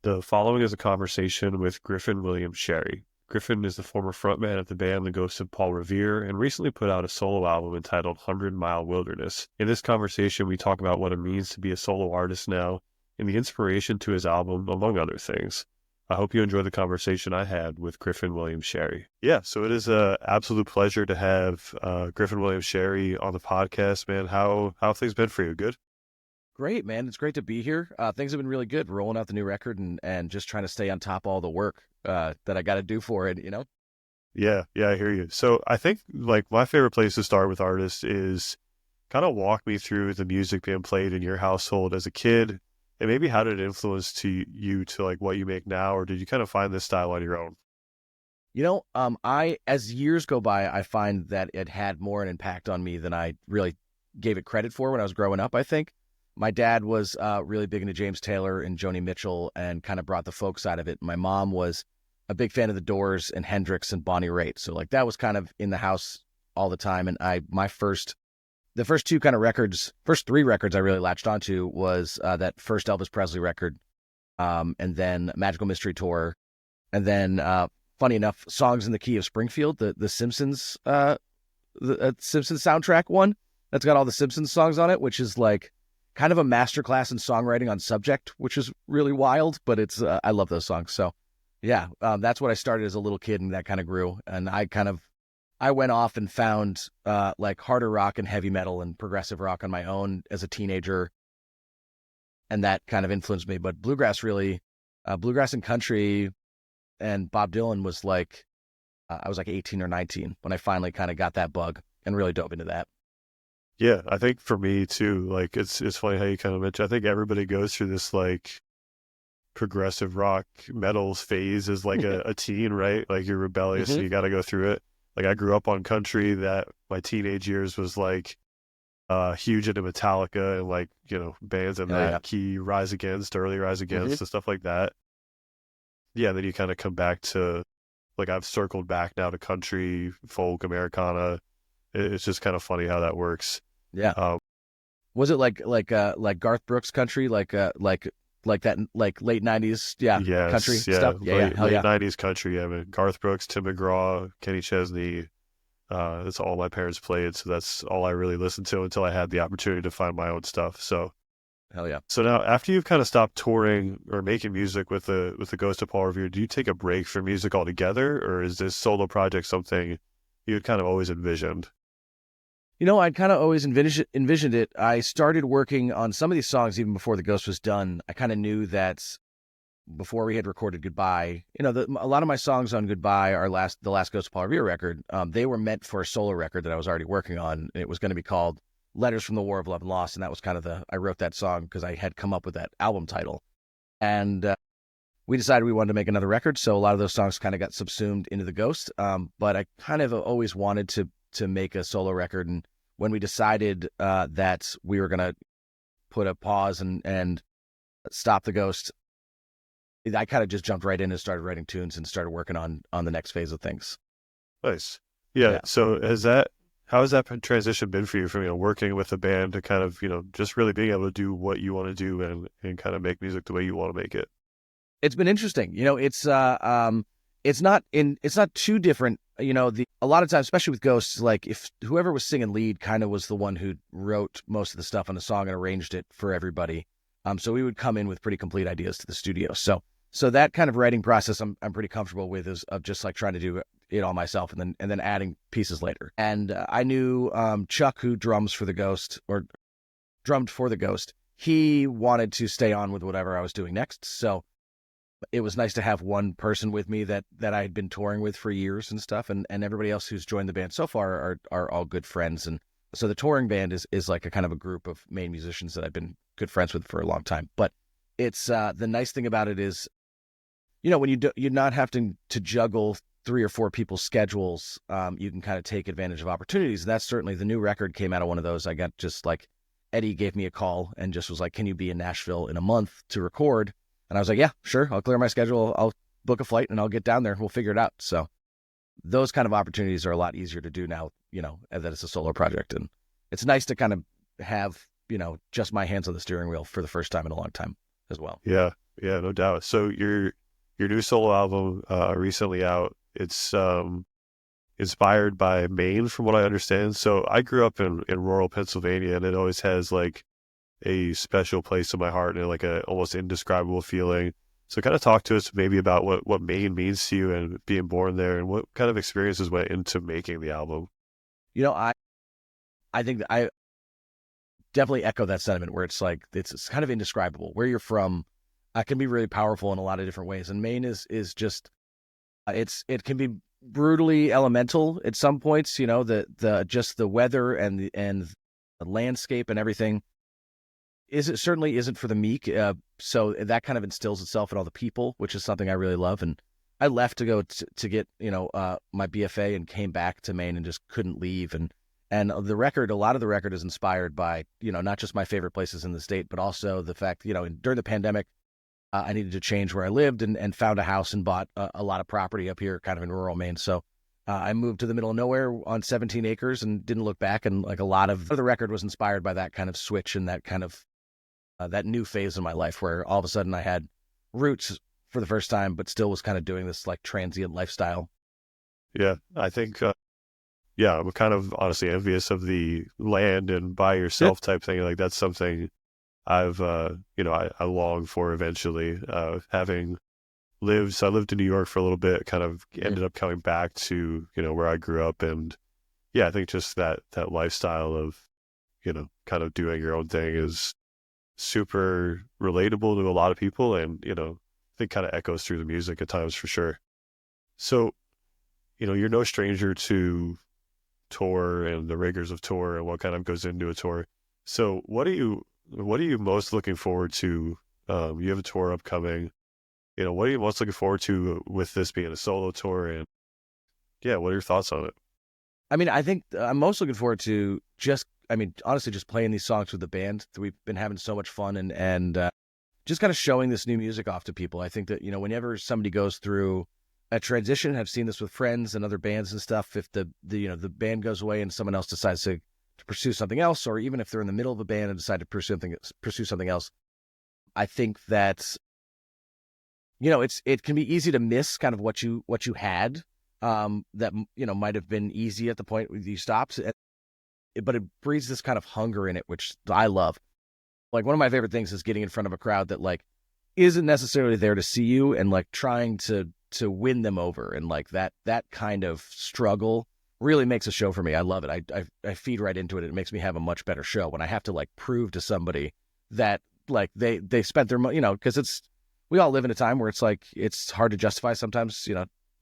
The following is a conversation with Griffin William Sherry. Griffin is the former frontman of the band The Ghost of Paul Revere and recently put out a solo album entitled 100 Mile Wilderness. In this conversation, we talk about what it means to be a solo artist now and the inspiration to his album, among other things. I hope you enjoy the conversation I had with Griffin William Sherry. Yeah, so it is an absolute pleasure to have Griffin William Sherry on the podcast, man. How have things been for you? Good? Great, man. It's great to be here. Things have been really good, rolling out the new record and just trying to stay on top of all the work that I got to do for it, Yeah, I hear you. So I think like my favorite place to start with artists is kind of walk me through the music being played in your household as a kid, and maybe how did it influence you to like what you make now, or did you kind of find this style on your own? As years go by, I find that it had more an impact on me than I really gave it credit for when I was growing up, I think. My dad was really big into James Taylor and Joni Mitchell and kind of brought the folk side of it. My mom was a big fan of the Doors and Hendrix and Bonnie Raitt. So like that was kind of in the house all the time. And the first three records I really latched onto was that first Elvis Presley record, and then Magical Mystery Tour, and then funny enough, Songs in the Key of Springfield, the Simpsons, the Simpsons soundtrack one that's got all the Simpsons songs on it, which is like kind of a masterclass in songwriting on subject, which is really wild, but it's I love those songs. So yeah, that's what I started as a little kid, and that kind of grew. And I went off and found like harder rock and heavy metal and progressive rock on my own as a teenager, and that kind of influenced me. But bluegrass and country, and Bob Dylan was like I was like 18 or 19 when I finally kind of got that bug and really dove into that. Yeah, I think for me too, like it's funny how you kind of mentioned, I think everybody goes through this like progressive rock metals phase as like a teen, right? Like you're rebellious and you got to go through it. Like I grew up on country that my teenage years was like huge into Metallica and like, bands in that key, Rise Against, early Rise Against and stuff like that. Yeah, then you kind of come back to like I've circled back now to country, folk, Americana. It's just kind of funny how that works. Yeah. Was it like Garth Brooks country, like that, like late 90s, yes, country stuff? Late 90s country. Yeah, I mean, Garth Brooks, Tim McGraw, Kenny Chesney. That's all my parents played, so that's all I really listened to until I had the opportunity to find my own stuff. So, hell yeah. So now, after you've kind of stopped touring or making music with the Ghost of Paul Revere, do you take a break from music altogether, or is this solo project something you had kind of always envisioned? I'd kind of always envisioned it. I started working on some of these songs even before The Ghost was done. I kind of knew that before we had recorded Goodbye, a lot of my songs on Goodbye, the last Ghost of Paul Revere record, they were meant for a solo record that I was already working on. It was going to be called Letters from the War of Love and Loss, and that was kind of I wrote that song because I had come up with that album title. And we decided we wanted to make another record, so a lot of those songs kind of got subsumed into The Ghost. But I kind of always wanted to make a solo record, and when we decided that we were going to put a pause and stop The Ghost, I kind of just jumped right in and started writing tunes and started working on the next phase of things. Nice. Yeah. So how has that transition been for you from, working with a band to kind of, just really being able to do what you want to do and kind of make music the way you want to make it? It's been interesting. It's not too different. A lot of times, especially with Ghosts, like if whoever was singing lead kind of was the one who wrote most of the stuff on the song and arranged it for everybody. So we would come in with pretty complete ideas to the studio. So that kind of writing process I'm pretty comfortable with, is of just like trying to do it all myself and then adding pieces later. And I knew Chuck, who drummed for The Ghost. He wanted to stay on with whatever I was doing next. So it was nice to have one person with me that I had been touring with for years and stuff. And everybody else who's joined the band so far are all good friends. And so the touring band is like a kind of a group of Maine musicians that I've been good friends with for a long time. But it's the nice thing about it is, when you're not having to juggle 3 or 4 people's schedules, you can kind of take advantage of opportunities. And that's certainly, the new record came out of one of those. I got just like, Eddie gave me a call and just was like, can you be in Nashville in a month to record? And I was like, yeah, sure. I'll clear my schedule. I'll book a flight and I'll get down there. We'll figure it out. So those kind of opportunities are a lot easier to do now, that it's a solo project. And it's nice to kind of have, just my hands on the steering wheel for the first time in a long time. as well. Yeah, yeah, no doubt. So your new solo album recently out, it's inspired by Maine from what I understand. So I grew up in rural Pennsylvania, and it always has like a special place in my heart and like a almost indescribable feeling. So kind of talk to us maybe about what Maine means to you and being born there and what kind of experiences went into making the album. You know, I think that I definitely echo that sentiment where it's like it's kind of indescribable. Where you're from can be really powerful in a lot of different ways, and Maine is just it can be brutally elemental at some points. You know, the just the weather and the landscape and everything it certainly isn't for the meek. So that kind of instills itself in all the people, which is something I really love. And I left to go to get, my BFA and came back to Maine and just couldn't leave. And a lot of the record is inspired by, not just my favorite places in the state, but also the fact, during the pandemic, I needed to change where I lived and found a house and bought a lot of property up here kind of in rural Maine. So I moved to the middle of nowhere on 17 acres and didn't look back. And like a lot of the record was inspired by that kind of switch and that kind of that new phase in my life where all of a sudden I had roots for the first time, but still was kind of doing this like transient lifestyle. Yeah, I think, I'm kind of honestly envious of the land and by yourself type thing. Like that's something I've, I long for eventually. So I lived in New York for a little bit, kind of ended up coming back to, where I grew up. And yeah, I think just that lifestyle of, kind of doing your own thing is super relatable to a lot of people. And, I think kind of echoes through the music at times for sure. So, you're no stranger to tour and the rigors of tour and what kind of goes into a tour. So what are you most looking forward to? You have a tour upcoming. What are you most looking forward to with this being a solo tour? And yeah, what are your thoughts on it? I mean, I think I'm most looking forward to honestly, just playing these songs with the band. We've been having so much fun and just kind of showing this new music off to people. I think that, whenever somebody goes through a transition, I've seen this with friends and other bands and stuff. If the band goes away and someone else decides to pursue something else, or even if they're in the middle of a band and decide to pursue something else, I think that, it can be easy to miss kind of what you had, that, might have been easy at the point where you stopped, but it breeds this kind of hunger in it, which I love. Like one of my favorite things is getting in front of a crowd that like isn't necessarily there to see you and like trying to win them over. And like that kind of struggle really makes a show for me. I love it. I feed right into it. It makes me have a much better show when I have to like prove to somebody that like they spent their money, because we all live in a time where it's like, it's hard to justify sometimes,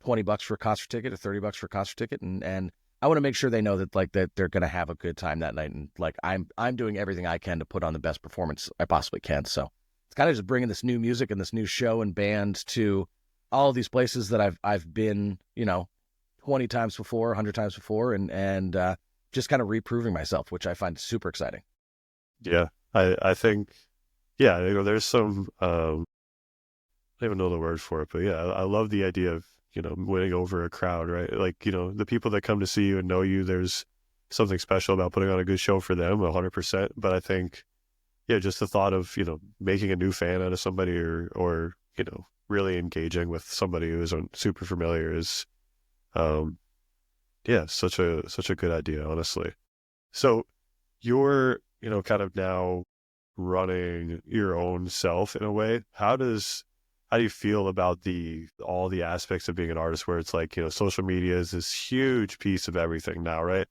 $20 for a concert ticket or $30 for a concert ticket. And I want to make sure they know that like that they're going to have a good time that night. And like, I'm doing everything I can to put on the best performance I possibly can. So it's kind of just bringing this new music and this new show and band to all of these places that I've been, 20 times before, 100 times before, and just kind of reproving myself, which I find super exciting. Yeah, I think, there's some, I don't even know the word for it, but yeah, I love the idea of, winning over a crowd, right? Like, the people that come to see you and know you, there's something special about putting on a good show for them, 100%. But I think, just the thought of, making a new fan out of somebody or really engaging with somebody who isn't super familiar is, such a good idea, honestly. So you're, kind of now running your own self in a way. How do you feel about all the aspects of being an artist where it's like, social media is this huge piece of everything now, right?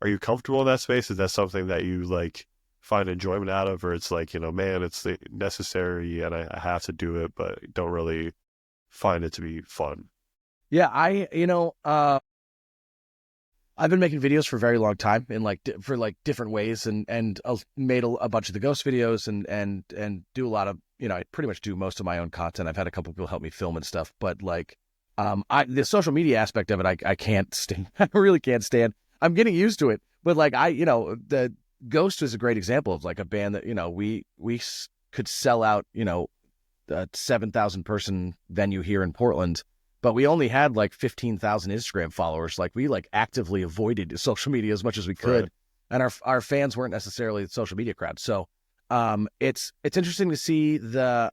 Are you comfortable in that space? Is that something that you like find enjoyment out of, or it's like, man, it's necessary and I have to do it, but don't really find it to be fun? Yeah, I've been making videos for a very long time in for different ways and I've made a bunch of the Ghost videos and do a lot of, I pretty much do most of my own content. I've had a couple people help me film and stuff, but like, the social media aspect of it, I can't stand. I really can't stand. I'm getting used to it, but like the Ghost is a great example of like a band that, we could sell out, a 7,000 person venue here in Portland, but we only had like 15,000 Instagram followers. Like we like actively avoided social media as much as we could. Right. And our fans weren't necessarily the social media crowd. So It's interesting to see the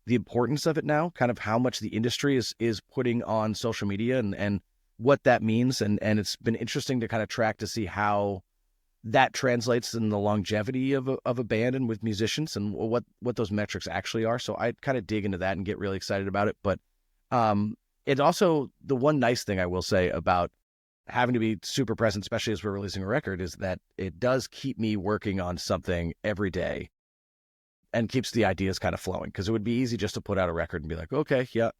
importance of it now, kind of how much the industry is putting on social media and what that means. And it's been interesting to kind of track to see how that translates in the longevity of a band and with musicians and what those metrics actually are. So I kind of dig into that and get really excited about it. But it's also the one nice thing I will say about having to be super present, especially as we're releasing a record, is that it does keep me working on something every day and keeps the ideas kind of flowing. Because it would be easy just to put out a record and be like, okay, yeah,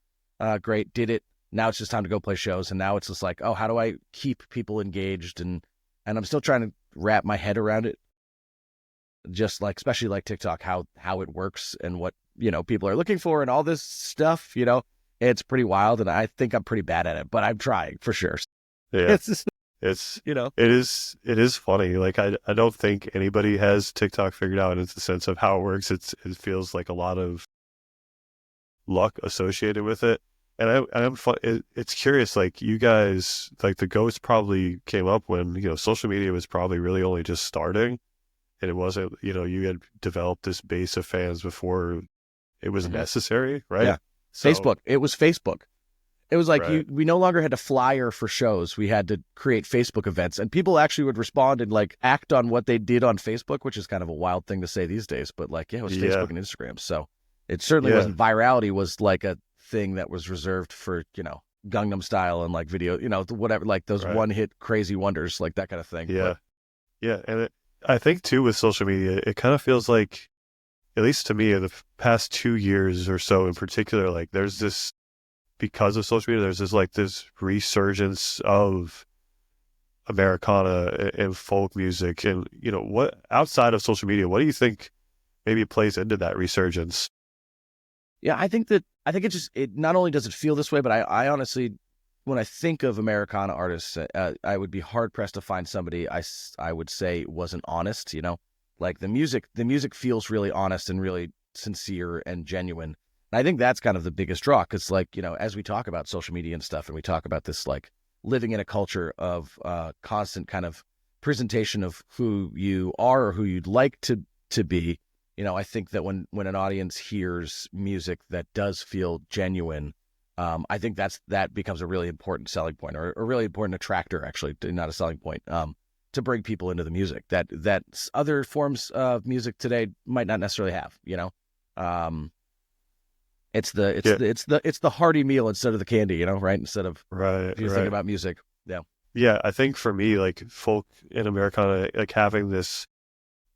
great, did it. Now it's just time to go play shows. And now it's just like, oh, how do I keep people engaged? And I'm still trying to wrap my head around it. Just like, especially like TikTok, how it works and what, people are looking for and all this stuff, it's pretty wild. And I think I'm pretty bad at it, but I'm trying for sure. Yeah. It's just, It's it is funny. Like I don't think anybody has TikTok figured out in the sense of how it works. It feels like a lot of luck associated with it. And it's curious, like you guys, like the Ghost probably came up when, social media was probably really only just starting, and it wasn't, you had developed this base of fans before it was necessary, right? Yeah. So, Facebook. It was Facebook. It was like right. we no longer had to flyer for shows. We had to create Facebook events, and people actually would respond and like act on what they did on Facebook, which is kind of a wild thing to say these days. But like, yeah, it was Facebook and Instagram. So it certainly wasn't. Virality was like a thing that was reserved for, Gangnam Style and like video, whatever, like those one hit crazy wonders, like that kind of thing. Yeah. Yeah. And I think too with social media, it kind of feels like, at least to me, in the past 2 years or so in particular, like there's this, because of social media, there's this resurgence of Americana and folk music. And, what outside of social media, what do you think maybe plays into that resurgence? Yeah, I think it not only does it feel this way, but I honestly, when I think of Americana artists, I would be hard pressed to find somebody I would say wasn't honest, like the music feels really honest and really sincere and genuine. And I think that's kind of the biggest draw, because like, as we talk about social media and stuff, and we talk about this like living in a culture of constant kind of presentation of who you are or who you'd like to be, I think that when an audience hears music that does feel genuine, I think that becomes a really important selling point, or a really important attractor, actually, not a selling point, to bring people into the music that other forms of music today might not necessarily have, It's the hearty meal instead of the candy, right? Instead of if you think about music. Yeah. Yeah. I think for me, like folk in Americana, like having this,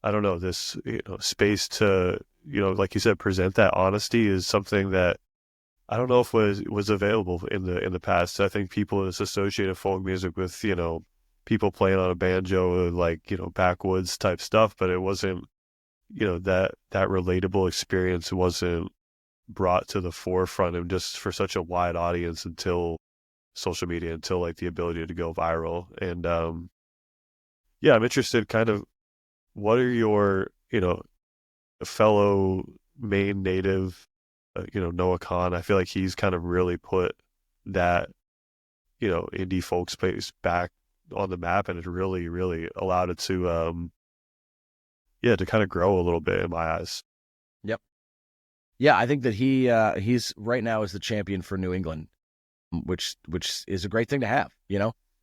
I don't know, this, space to, like you said, present that honesty is something that I don't know if was available in the past. I think people just associated folk music with, people playing on a banjo, like, backwoods type stuff, but it wasn't, that relatable experience wasn't brought to the forefront and just for such a wide audience until social media, until like the ability to go viral. And I'm interested kind of, what are your, fellow Maine native, Noah Khan? I feel like he's kind of really put that, indie folk space back on the map, and it really, really allowed it to, to kind of grow a little bit in my eyes. Yep. Yeah, I think that he's right now is the champion for New England, which is a great thing to have.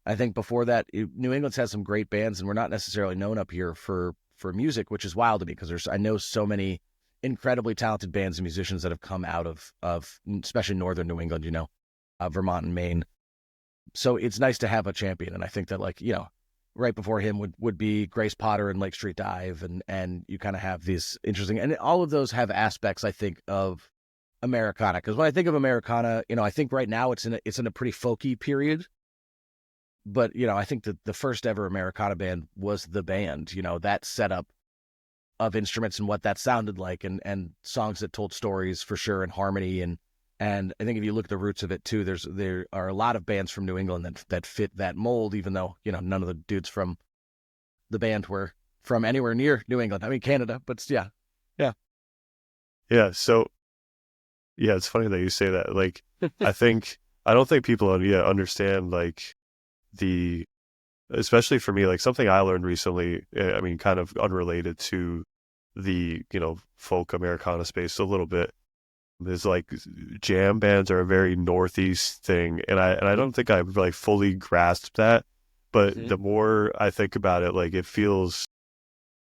I think before that, New England's had some great bands, and we're not necessarily known up here for music, which is wild to me, because I know so many incredibly talented bands and musicians that have come out of especially northern New England, Vermont and Maine. So it's nice to have a champion, and I think that like right before him would be Grace Potter and Lake Street Dive, and you kind of have these interesting, and all of those have aspects, I think, of Americana. Because when I think of Americana, I think right now it's in a pretty folky period. But, I think that the first ever Americana band was The Band, that setup of instruments and what that sounded like, and songs that told stories for sure, and harmony. And I think if you look at the roots of it too, there are a lot of bands from New England that fit that mold, even though, none of the dudes from The Band were from anywhere near New England. I mean, Canada, but yeah. Yeah. Yeah. So, yeah, it's funny that you say that. Like, I don't think people understand like especially for me, like something I learned recently, I mean, kind of unrelated to the, folk Americana space a little bit. There's like jam bands are a very Northeast thing, and I don't think I've like fully grasped that. But Mm-hmm. the more I think about it, like it feels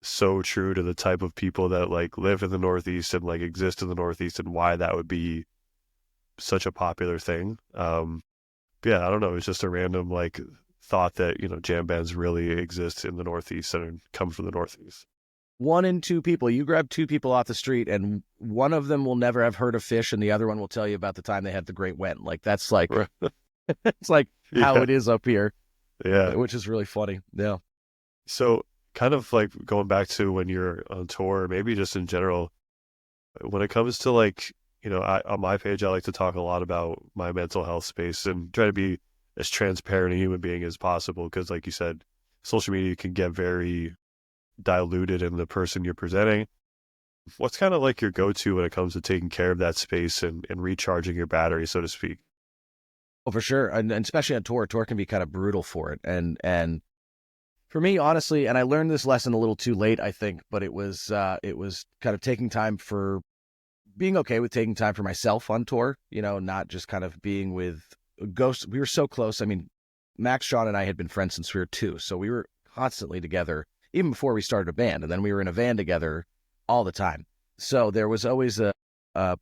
so true to the type of people that like live in the Northeast and like exist in the Northeast and why that would be such a popular thing. Yeah, I don't know. It's just a random like thought that, jam bands really exist in the Northeast and come from the Northeast. One in two people, you grab two people off the street, and one of them will never have heard of Fish, and the other one will tell you about the time they had the Great Went. Like that's like Right. it's like how Yeah. it is up here, Yeah. which is really funny. Yeah. So kind of like going back to when you're on tour, maybe just in general, when it comes to like, on my page, I like to talk a lot about my mental health space and try to be as transparent a human being as possible. Because like you said, social media can get very diluted in the person you're presenting. What's kind of like your go-to when it comes to taking care of that space and recharging your battery, so to speak? Oh, for sure, and especially on tour. Tour can be kind of brutal for it, and for me, honestly, and I learned this lesson a little too late, I think, but it was kind of taking time for being okay with taking time for myself on tour. Not just kind of being with Ghost. We were so close. I mean, Max, Sean, and I had been friends since we were two, so we were constantly together even before we started a band, and then we were in a van together all the time. So there was always a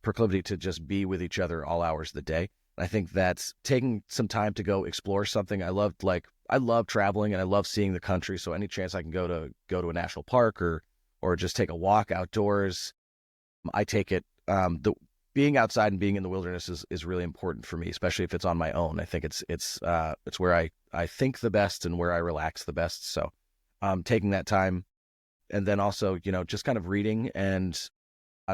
proclivity to just be with each other all hours of the day. I think that's taking some time to go explore something. I love traveling and I love seeing the country. So any chance I can go to a national park or just take a walk outdoors, I take it. The being outside and being in the wilderness is really important for me, especially if it's on my own. I think it's where I think the best and where I relax the best. So taking that time, and then also just kind of reading and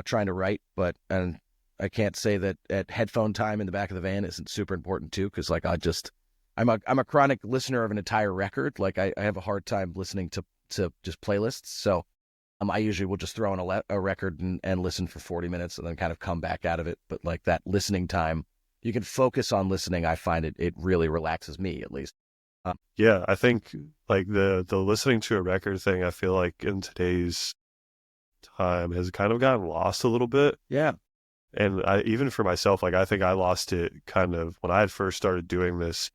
trying to write, and I can't say that at headphone time in the back of the van isn't super important too, because like I'm a chronic listener of an entire record. Like I have a hard time listening to just playlists. So I usually will just throw in a record and listen for 40 minutes and then kind of come back out of it. But like that listening time, you can focus on listening. I find it really relaxes me at least. Yeah, I think like the listening to a record thing, I feel like in today's time has kind of gotten lost a little bit. Yeah. And even for myself, like I think I lost it kind of when I had first started doing this.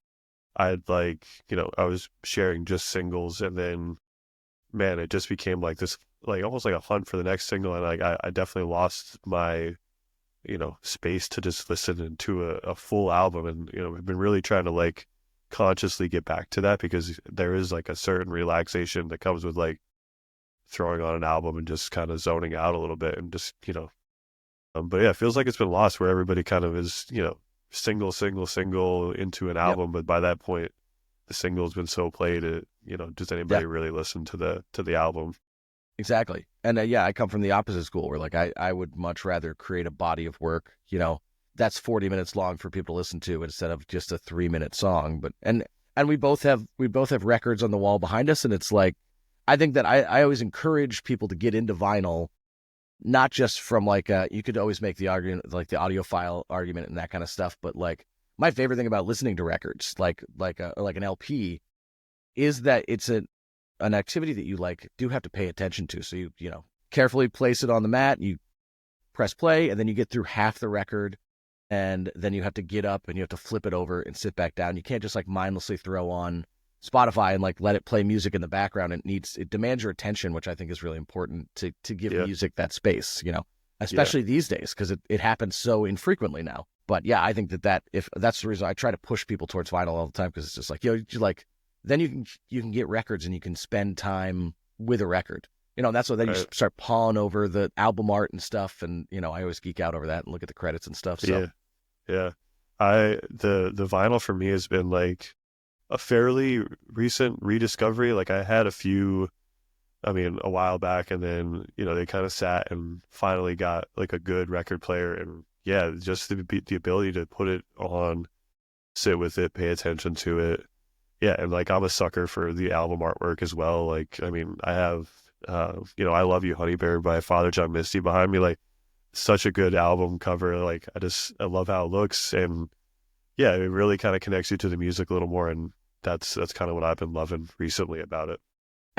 I had like, I was sharing just singles, and then man, it just became like this, like almost like a hunt for the next single. And like I definitely lost my, space to just listen into a full album. And, I've been really trying to like consciously get back to that, because there is like a certain relaxation that comes with like throwing on an album and just kind of zoning out a little bit and just, but yeah, it feels like it's been lost where everybody kind of is, single, single, single into an Yep. album. But by that point, the single's been so played, does anybody really listen to the album? Exactly. And yeah, I come from the opposite school where like I would much rather create a body of work, that's 40 minutes long for people to listen to instead of just a 3-minute song. But and we both have records on the wall behind us, and it's like I think that I always encourage people to get into vinyl, not just from like you could always make the argument like the audiophile argument and that kind of stuff, but like my favorite thing about listening to records like an LP is that it's an activity that you like do have to pay attention to. So you carefully place it on the mat, you press play, and then you get through half the record, and then you have to get up and you have to flip it over and sit back down. You can't just like mindlessly throw on Spotify and like let it play music in the background. It demands your attention, which I think is really important to give Yeah. music that space, Yeah. especially these days because it happens so infrequently now. But yeah, I think that if that's the reason I try to push people towards vinyl all the time, because it's just like, you like, then you can get records and you can spend time with a record. That's what then you Right. start pawing over the album art and stuff. And, I always geek out over that and look at the credits and stuff. So Yeah. Yeah. The vinyl for me has been like a fairly recent rediscovery. Like I had a few, I mean, a while back, and then, they kind of sat and finally got like a good record player. And yeah, just the ability to put it on, sit with it, pay attention to it. Yeah. And like, I'm a sucker for the album artwork as well. Like, I mean, I have, I Love You, Honey Bear by Father John Misty behind me. Like, such a good album cover. Like, I love how it looks. And yeah, it really kind of connects you to the music a little more. And that's kind of what I've been loving recently about it.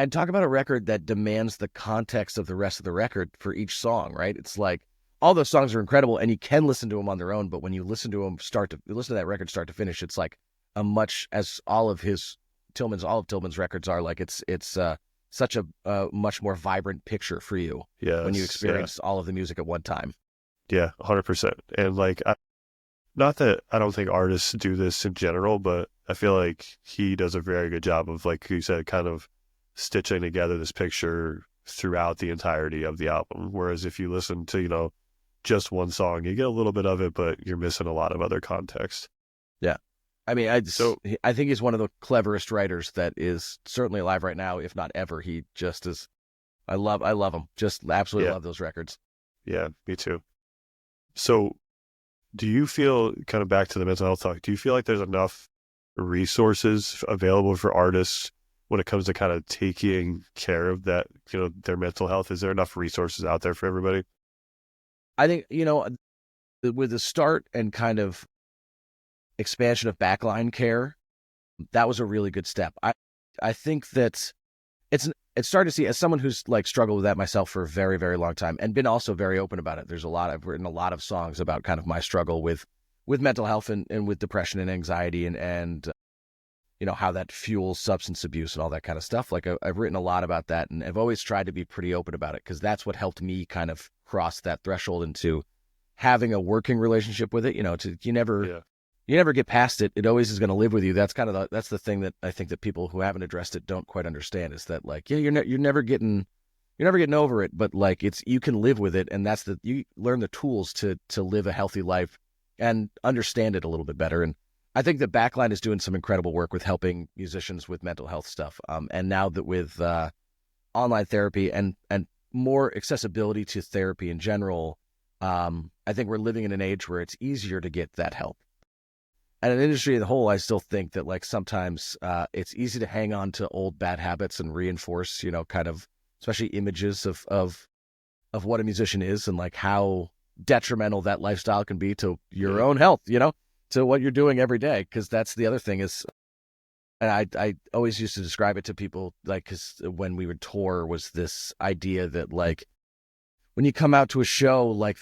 And talk about a record that demands the context of the rest of the record for each song, right? It's like all those songs are incredible and you can listen to them on their own, but when you listen to them listen to that record start to finish, it's like a much as all of Tillman's records are, like it's such a much more vibrant picture for you when you experience all of the music at one time. Yeah, 100%. And like, not that I don't think artists do this in general, but I feel like he does a very good job of, like you said, kind of stitching together this picture throughout the entirety of the album. Whereas if you listen to, just one song, you get a little bit of it, but you're missing a lot of other context. Yeah. I mean, I think he's one of the cleverest writers that is certainly alive right now, if not ever. He just is. I love him. Just absolutely love those records. Yeah, me too. So do you feel, kind of back to the mental health talk, do you feel like there's enough resources available for artists when it comes to kind of taking care of that, their mental health? Is there enough resources out there for everybody? I think, with the start and kind of expansion of backline care, that was a really good step. I think that it's starting to see, as someone who's like struggled with that myself for a very, very long time and been also very open about it. I've written a lot of songs about kind of my struggle with mental health and with depression and anxiety and how that fuels substance abuse and all that kind of stuff. Like I've written a lot about that, and I've always tried to be pretty open about it because that's what helped me kind of cross that threshold into having a working relationship with it. You never get past it. It always is going to live with you. That's that's the thing that I think that people who haven't addressed it don't quite understand, is that like, you're never getting over it, but like you can live with it. And you learn the tools to live a healthy life and understand it a little bit better. And I think that Backline is doing some incredible work with helping musicians with mental health stuff. And now that with online therapy and more accessibility to therapy in general, I think we're living in an age where it's easier to get that help. And an industry as a whole, I still think that like sometimes it's easy to hang on to old bad habits and reinforce, kind of especially images of what a musician is and like how detrimental that lifestyle can be to your own health, to what you're doing every day. Because that's the other thing is, and I always used to describe it to people, like, because when we would tour was this idea that like when you come out to a show, like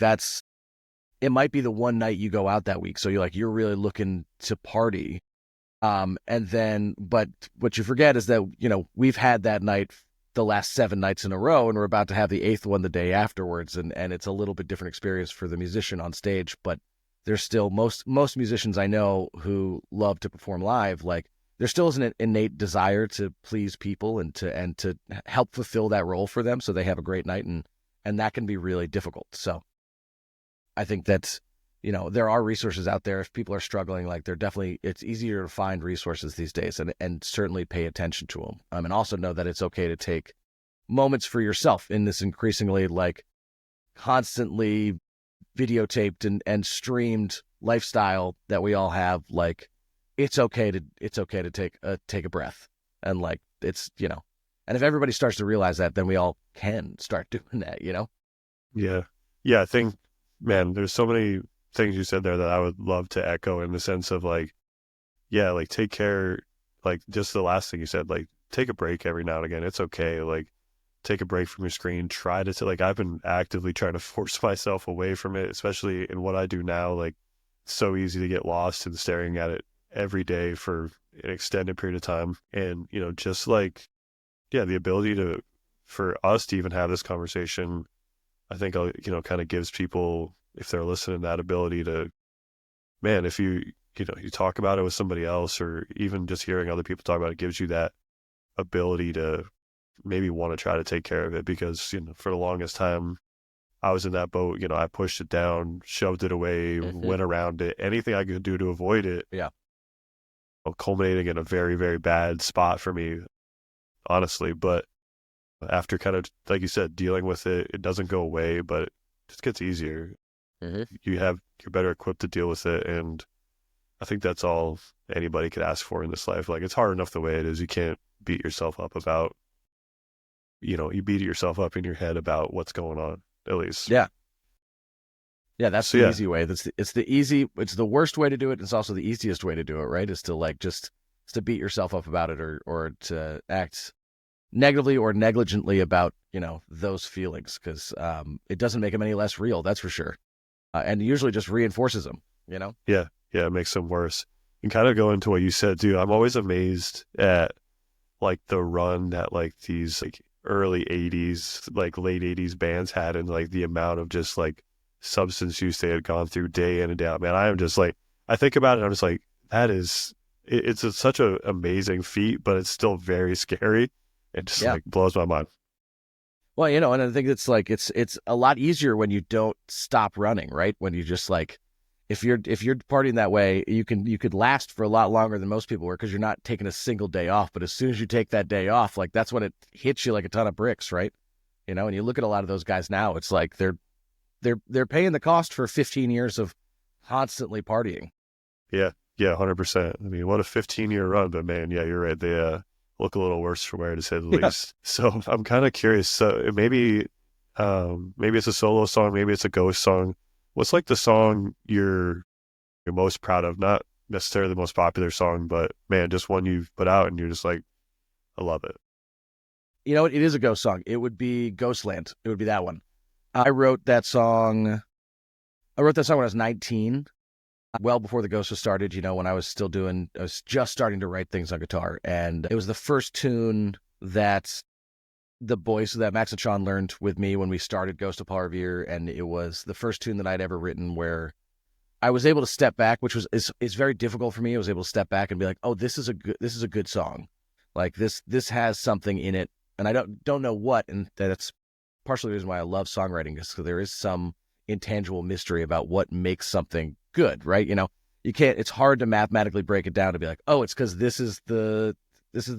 it might be the one night you go out that week. So you're really looking to party. And then, but what you forget is that, we've had that night the last 7 nights in a row, and we're about to have the 8th one the day afterwards. And it's a little bit different experience for the musician on stage, but there's still most musicians I know who love to perform live. Like there still is an innate desire to please people and to help fulfill that role for them so they have a great night. And that can be really difficult. So I think that, there are resources out there. If people are struggling, like it's easier to find resources these days and certainly pay attention to them. And also know that it's okay to take moments for yourself in this increasingly like constantly videotaped and streamed lifestyle that we all have. Like it's okay to take a breath and like, it's, and if everybody starts to realize that, then we all can start doing that, Yeah. Yeah. I think, man, there's so many things you said there that I would love to echo in the sense of like, yeah, like take care, like just the last thing you said, like take a break every now and again. It's okay. Like take a break from your screen. Try to, like, I've been actively trying to force myself away from it, especially in what I do now. Like it's so easy to get lost in staring at it every day for an extended period of time. And, just like, yeah, the ability for us to even have this conversation, I think, kind of gives people, if they're listening, that ability to, man, if you talk about it with somebody else, or even just hearing other people talk about it, gives you that ability to maybe want to try to take care of it. Because, for the longest time, I was in that boat. I pushed it down, shoved it away, went around it, anything I could do to avoid it. Yeah. Culminating in a very, very bad spot for me, honestly. But after kind of, like you said, dealing with it, it doesn't go away, but it just gets easier. You're better equipped to deal with it. And I think that's all anybody could ask for in this life. Like it's hard enough the way it is. You can't beat yourself up about, you beat yourself up in your head about what's going on, at least. Yeah. Yeah. That's the easy way. It's the worst way to do it. It's also the easiest way to do it, right? Is to like, just to beat yourself up about it or to act negatively or negligently about, those feelings, because it doesn't make them any less real, that's for sure. And usually just reinforces them. Yeah, yeah, it makes them worse. And kind of go into what you said too. I'm always amazed at like the run that like these like early 80s, like late 80s bands had, and like the amount of just like substance use they had gone through day in and day out. Man, I am just like, I think about it and I'm just like, it's such a amazing feat, but it's still very scary. It just Yeah. like blows my mind. Well, and I think it's like it's a lot easier when you don't stop running, right? When you just like, if you're partying that way, you could last for a lot longer than most people were, because you're not taking a single day off. But as soon as you take that day off, like that's when it hits you like a ton of bricks, right? And you look at a lot of those guys now, it's like they're paying the cost for 15 years of constantly partying. Yeah, yeah, 100%. I mean, what a 15-year run, but man, yeah, you're right. They look a little worse for wear, to say the Yeah. least. So I'm kind of curious. So maybe it's a solo song, maybe it's a Ghost song. What's like the song you're most proud of? Not necessarily the most popular song, but man, just one you've put out and you're just like, I love it. It is a Ghost song. It would be Ghostland. It would be that one. I wrote that song. I wrote that song when I was 19, well before the Ghost was started. When I was just starting to write things on guitar, and it was the first tune that the boys that Max and Sean learned with me when we started Ghost of Paul Revere, and it was the first tune that I'd ever written where I was able to step back, which is very difficult for me. I was able to step back and be like, oh, this is a good song, like this has something in it, and I don't know what, and that's partially the reason why I love songwriting, is because there is some intangible mystery about what makes something good, right? You can't. It's hard to mathematically break it down to be like, oh, it's because this is the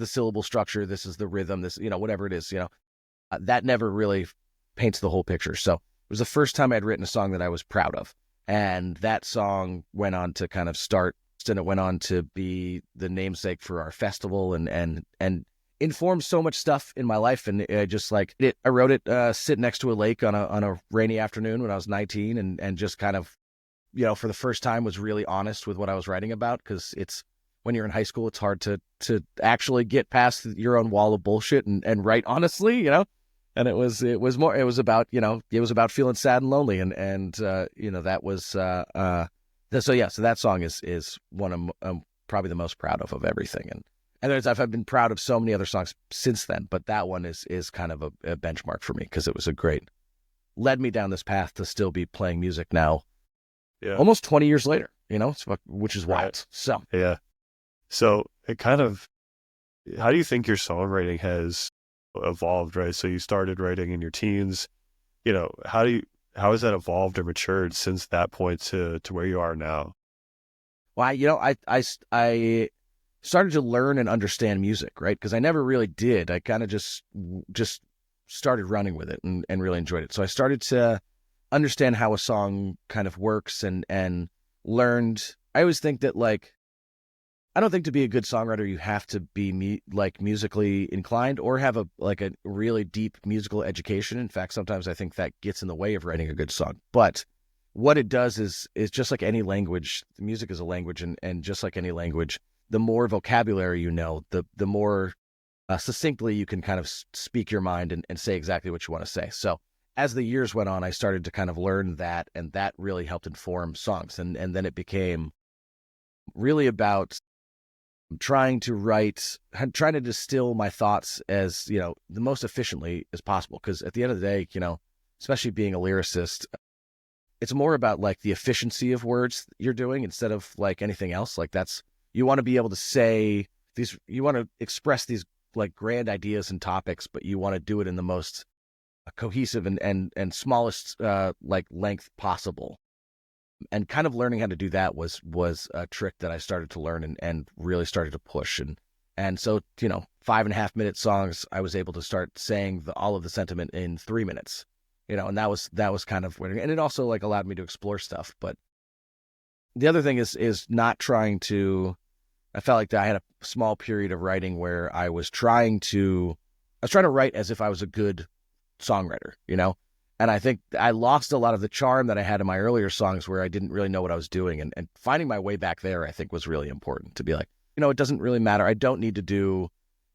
syllable structure, this is the rhythm, this, whatever it is, that never really paints the whole picture. So it was the first time I'd written a song that I was proud of. And that song went on to kind of start, and it went on to be the namesake for our festival and informed so much stuff in my life. And I just like it. I wrote it sitting next to a lake on a rainy afternoon when I was 19, and just kind of, for the first time was really honest with what I was writing about, because it's, when you're in high school, it's hard to actually get past your own wall of bullshit and write honestly, And it was about feeling sad and lonely, and that was so that song is one of probably the most proud of everything, and I've been proud of so many other songs since then, but that one is kind of a benchmark for me, because it was led me down this path to still be playing music now, Yeah. almost 20 years later, which is wild. Right. So Yeah. So it kind of, how do you think your songwriting has evolved, right? So you started writing in your teens, how has that evolved or matured since that point to where you are now? well, I started to learn and understand music, right? Because I never really did. I kind of just started running with it and really enjoyed it. So I started to understand how a song kind of works, and learned. I always think that, like, I don't think to be a good songwriter you have to be musically inclined or have a really deep musical education. In fact, sometimes I think that gets in the way of writing a good song. But what it does is just like any language, music is a language, and just like any language, the more vocabulary you know, the more succinctly you can kind of speak your mind and say exactly what you want to say. So as the years went on, I started to kind of learn that, and that really helped inform songs. And then it became really about trying to distill my thoughts as, the most efficiently as possible. Because at the end of the day, especially being a lyricist, it's more about like the efficiency of words you're doing instead of like anything else. Like you want to be able to say these, you want to express these like grand ideas and topics, but you want to do it in the most cohesive and smallest like length possible. And kind of learning how to do that was a trick that I started to learn and really started to push. And so, 5.5-minute songs, I was able to start saying all of the sentiment in 3 minutes, and that was kind of, and it also like allowed me to explore stuff. But the other thing is not trying to, I felt like I had a small period of writing where I was trying to write as if I was a good songwriter, And I think I lost a lot of the charm that I had in my earlier songs where I didn't really know what I was doing. And finding my way back there, I think, was really important, to be like, it doesn't really matter. I don't need to do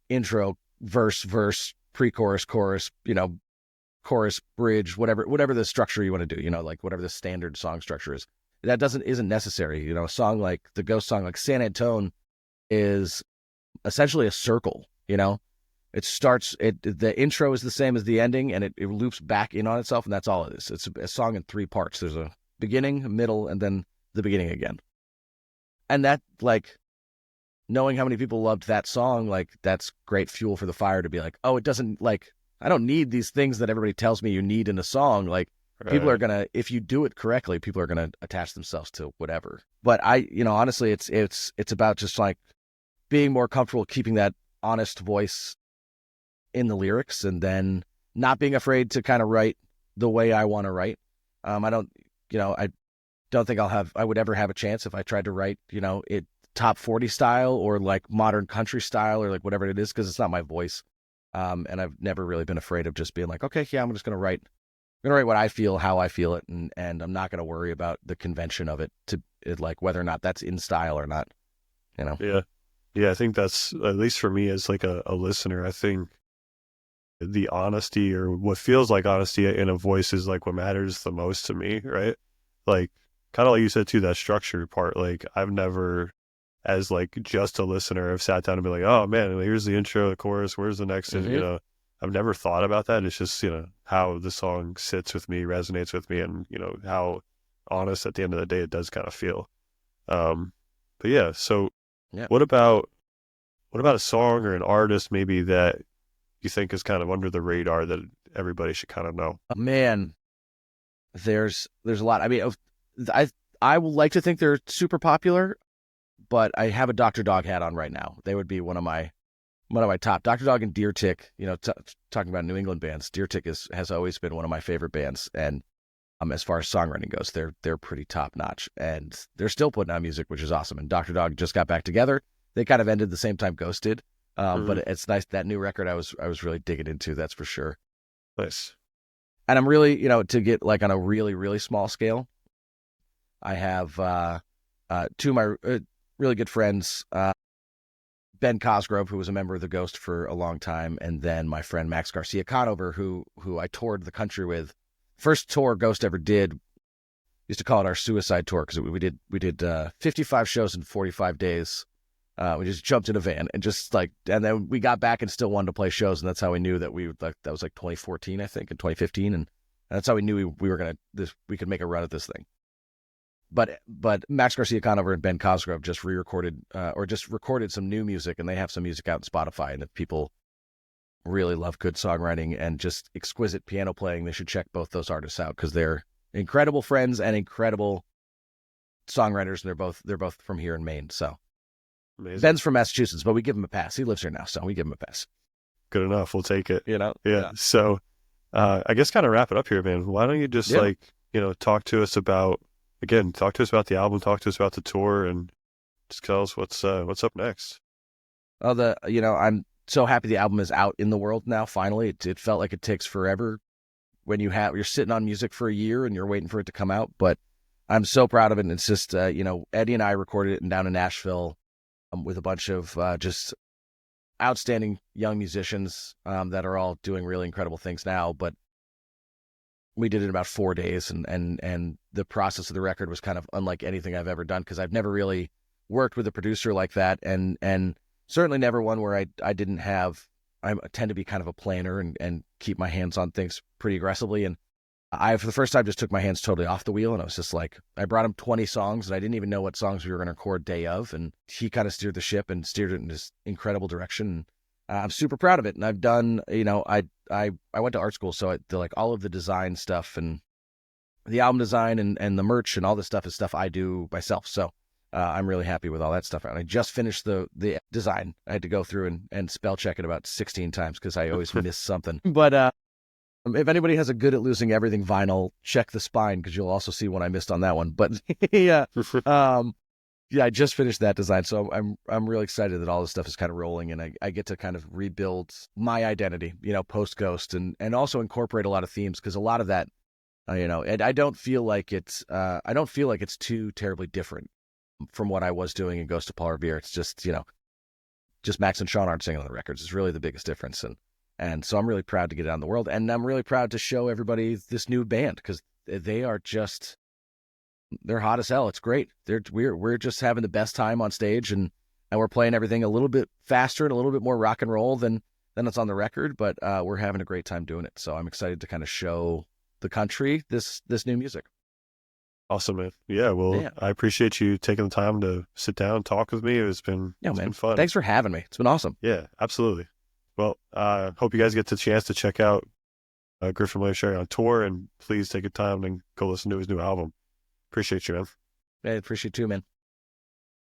intro, verse, pre-chorus, chorus, chorus, bridge, whatever the structure you want to do, like whatever the standard song structure is. That isn't necessary. A song like the Ghost song, like San Antone, is essentially a circle. It starts, the intro is the same as the ending, and it loops back in on itself, and that's all it is. It's a song in 3 parts. There's a beginning, a middle, and then the beginning again. And that, like, knowing how many people loved that song, like, that's great fuel for the fire to be like, oh, it doesn't, like, I don't need these things that everybody tells me you need in a song. Like, people are gonna, if you do it correctly, people are gonna attach themselves to whatever. But honestly, it's about just like being more comfortable keeping that honest voice in the lyrics, and then not being afraid to kind of write the way I want to write. I don't think I would ever have a chance if I tried to write, it top 40 style or like modern country style or like whatever it is, because it's not my voice. And I've never really been afraid of just being like, okay, yeah, I'm just going to write what I feel, how I feel it. And I'm not going to worry about the convention of it like whether or not that's in style or not, Yeah. Yeah. I think that's, at least for me as like a listener, I think the honesty, or what feels like honesty in a voice, is like what matters the most to me. Right. Like, kind of like you said too, that structure part, like I've never, as like just a listener, have sat down and be like, oh man, here's the intro, the chorus, where's the next, Mm-hmm. I've never thought about that. It's just, how the song sits with me, resonates with me, and, how honest at the end of the day it does kind of feel. But yeah, so Yeah. what about a song or an artist maybe that you think is kind of under the radar that everybody should kind of know? Man, there's a lot. I mean, I would like to think they're super popular, but I have a Dr. Dog hat on right now. They would be one of my top. Dr. Dog and Deer Tick, talking about New England bands, Deer Tick has always been one of my favorite bands. And as far as songwriting goes, they're pretty top notch, and they're still putting out music, which is awesome. And Dr. Dog just got back together. They kind of ended the same time Ghost did. But it's nice, that new record I was really digging into, that's for sure. Nice. And I'm really, to get like on a really, really small scale, I have 2 of my really good friends, Ben Cosgrove, who was a member of the Ghost for a long time, and then my friend Max Garcia Conover, who I toured the country with. First tour Ghost ever did, used to call it our suicide tour, because we did 55 shows in 45 days. We just jumped in a van and and then we got back and still wanted to play shows, and that's how we knew that that was like 2014, I think, and 2015, and that's how we knew we were we could make a run at this thing. But Max Garcia Conover and Ben Cosgrove just re-recorded or just recorded some new music, and they have some music out on Spotify. And if people really love good songwriting and just exquisite piano playing, they should check both those artists out, because they're incredible friends and incredible songwriters, and they're both from here in Maine. So Amazing. Ben's from Massachusetts, but we give him a pass. He lives here now, so we give him a pass. Good enough. We'll take it. Yeah. So I guess kind of wrap it up here, man. Why don't you just talk to us about the album, talk to us about the tour, and just tell us what's up next. Oh, I'm so happy the album is out in the world now. Finally, it felt like it takes forever when you're sitting on music for a year and you're waiting for it to come out. But I'm so proud of it. And it's just, Eddie and I recorded it down in Nashville with a bunch of just outstanding young musicians that are all doing really incredible things now. But we did it in about 4 days, and the process of the record was kind of unlike anything I've ever done, because I've never really worked with a producer like that, and certainly never one where I didn't have. I tend to be kind of a planner and keep my hands on things pretty aggressively, and I, for the first time, just took my hands totally off the wheel, and I was just like, I brought him 20 songs, and I didn't even know what songs we were going to record day of, and he kind of steered the ship and steered it in this incredible direction. I'm super proud of it, and I've done, I went to art school, so all of the design stuff and the album design and the merch and all this stuff is stuff I do myself. So I'm really happy with all that stuff. And I just finished the design. I had to go through and spell check it about 16 times because I always miss something. But if anybody has a Good at Losing Everything vinyl, check the spine, because you'll also see what I missed on that one. But yeah, I just finished that design, so I'm really excited that all this stuff is kind of rolling, and I get to kind of rebuild my identity, post Ghost, and also incorporate a lot of themes, because a lot of that, and I don't feel like it's too terribly different from what I was doing in Ghost of Paul Revere. It's just just Max and Sean aren't singing on the records is really the biggest difference. And so I'm really proud to get it out in the world. And I'm really proud to show everybody this new band because they are just, they're hot as hell. It's great. We're just having the best time on stage, and we're playing everything a little bit faster and a little bit more rock and roll than it's on the record, but we're having a great time doing it. So I'm excited to kind of show the country this new music. Awesome, man. Yeah, well, yeah. I appreciate you taking the time to sit down and talk with me. It's been fun. Thanks for having me. It's been awesome. Yeah, absolutely. Well, hope you guys get the chance to check out Griffin William Sherry on tour, and please take a time and go listen to his new album. Appreciate you, man. I appreciate you too, man.